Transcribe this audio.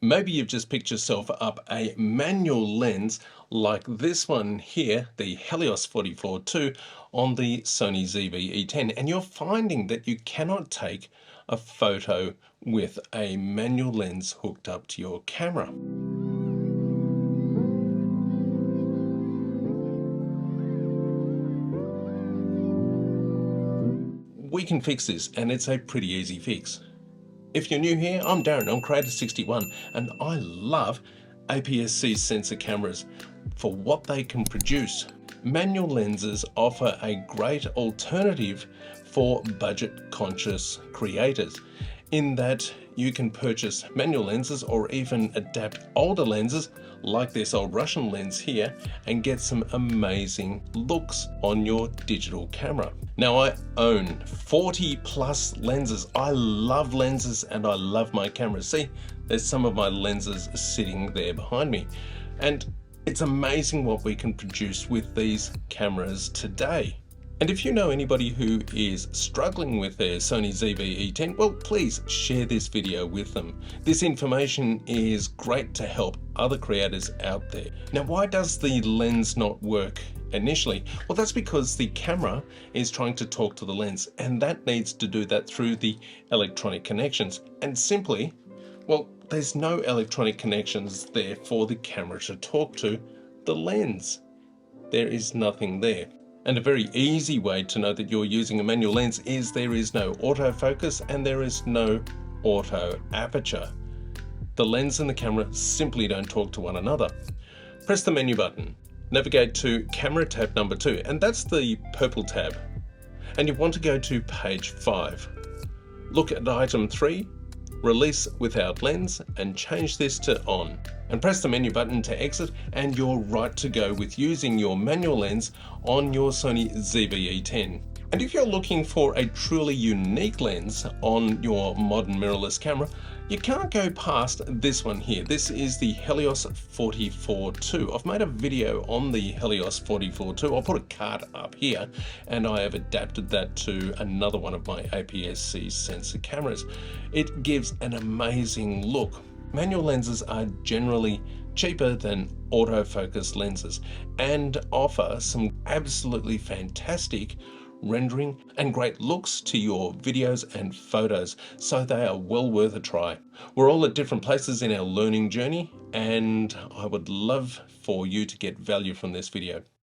Maybe you've just picked yourself up a manual lens like this one here, the Helios 44-2 on the Sony ZV-E10, and you're finding that you cannot take a photo with a manual lens hooked up to your camera. We can fix this, and it's a pretty easy fix. If you're new here, I'm Darren, I'm Creator61, and I love APS-C sensor cameras for what they can produce. Manual lenses offer a great alternative for budget-conscious creators, in that you can purchase manual lenses or even adapt older lenses like this old Russian lens here and get some amazing looks on your digital camera. Now, I own 40 plus lenses. I love lenses and I love my cameras. See, there's some of my lenses sitting there behind me. And it's amazing what we can produce with these cameras today. And if you know anybody who is struggling with their Sony ZV-E10, well, please share this video with them. This information is great to help other creators out there. Now, why does the lens not work initially? Well, that's because the camera is trying to talk to the lens, and that needs to do that through the electronic connections. And simply, well, there's no electronic connections there for the camera to talk to the lens. There is nothing there. And a very easy way to know that you're using a manual lens is there is no autofocus and there is no auto aperture. The lens and the camera simply don't talk to one another. Press the menu button, navigate to camera tab number 2, and that's the purple tab. And you want to go to page 5. Look at item 3, release without lens, and change this to on. And press the menu button to exit, and you're right to go with using your manual lens on your Sony ZV-E10. And if you're looking for a truly unique lens on your modern mirrorless camera, you can't go past this one here. This is the Helios 44-2. I've made a video on the Helios 44-2. I'll put a card up here, and I have adapted that to another one of my APS-C sensor cameras. It gives an amazing look. Manual lenses are generally cheaper than autofocus lenses and offer some absolutely fantastic rendering and great looks to your videos and photos, so they are well worth a try. We're all at different places in our learning journey, and I would love for you to get value from this video.